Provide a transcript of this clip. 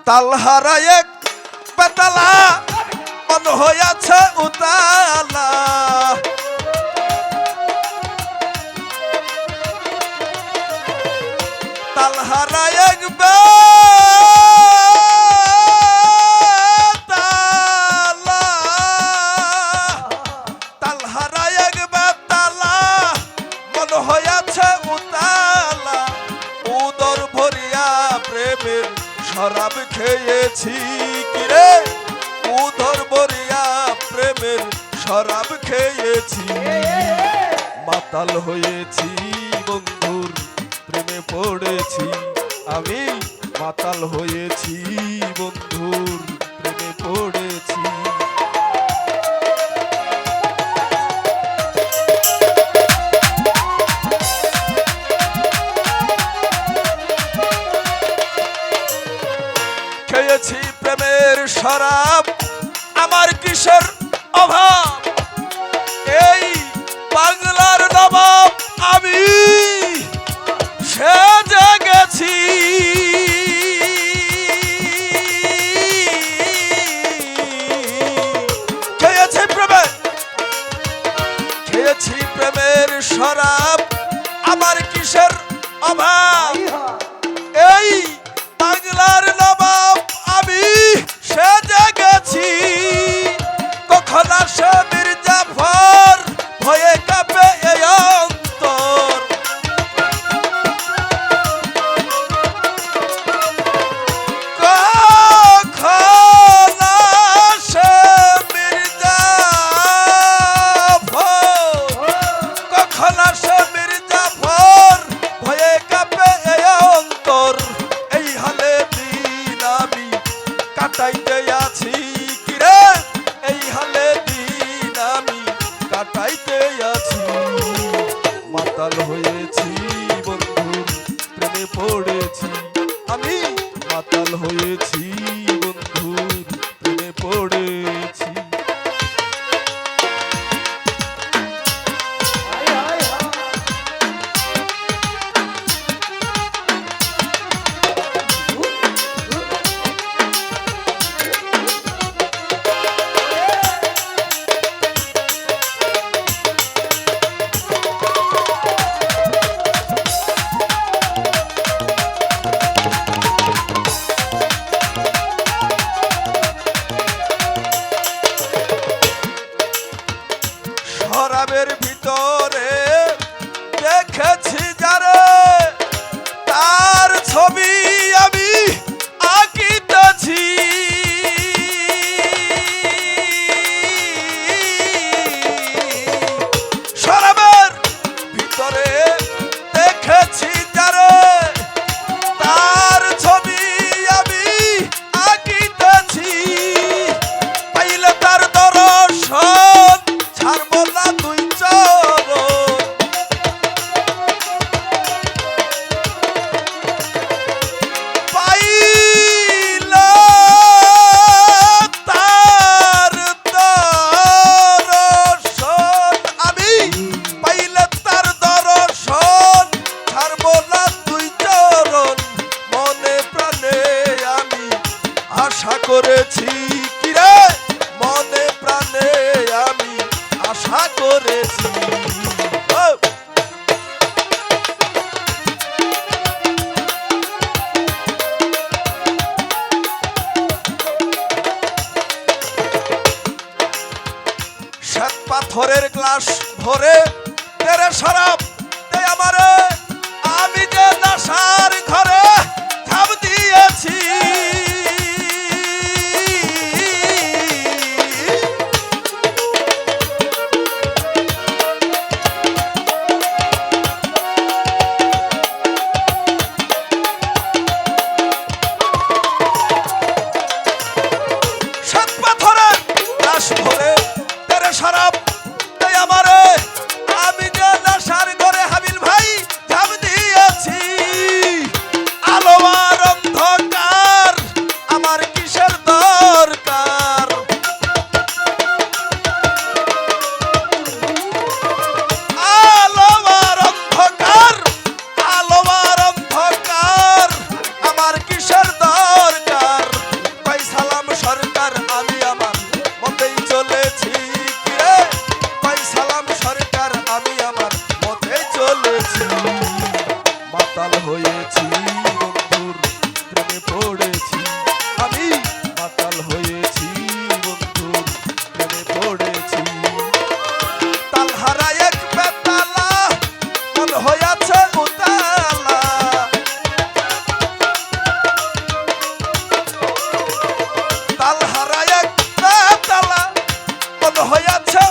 তালহারা এক পেতালা মন হইয়াছে উতালা তালহারা এক বেতালা তালহারা এক বেতালা মন হইয়াছে উতালা উদর ভরিয়া প্রেমের শরাব খেয়েছি কিরে উদর ভরিয়া প্রেমের শরাব খেয়েছি মাতাল হয়েছি বন্ধুর প্রেমে পড়েছি আমি মাতাল হয়েছি বন্ধুর প্রেমে পড়েছি খেয়েছি প্রেমের শরাব আমার কিসের অভাব এই বাংলার নবাব আমি সেজে গেছি খেয়েছি প্রেমের শরাব আমার কিসের অভাব এই বাংলার নবাব আমি সেজে গেছি কখন আসে মির্জাফর ভয়ে কাঁপে এই অন্তর কখন আসে মির্জাফর কখন আসে মির্জাফর ভয়ে কাঁপে এই অন্তর এই হালে দিন আমি কাটাইতে আছি কিরে এই হালে দিন আমি কাটাইতে আছি মাতাল হয়েছি বন্ধুর প্রেমে পড়েছি আমি মাতাল হয়েছি বন্ধুর প্রেমে পড়েছি শরাবের ভিতরে দেখেছি যারে তার ছবি আমি আঁকিতেছি শরাবের ভিতরে দেখেছি যারে তার ছবি আমি আঁকিতেছি পাইলে তার দর্শন ছাড়বো না দুই চরণ পাইলে তার দর্শন আমি পাইলে তার দর্শন ছাড়বো না দুই চরণ মনে প্রাণে আমি আশা করেছি কিরে মনে প্রাণে আমি আশা করেছি শ্বেত পাথরের গ্লাস ভরে তেরে শরাব দে আমারে আমি যে নেশার ঘরে ঝাঁপ দিয়েছি শরাব তাই আমারে আমি যে নেশার ঘরে হাবিল ভাই ঝাঁপ দিয়েছি আলো আর অন্ধকার আমার কিসের দরকার আলো আর অন্ধকার আমার কিসের দরকার হয়েছে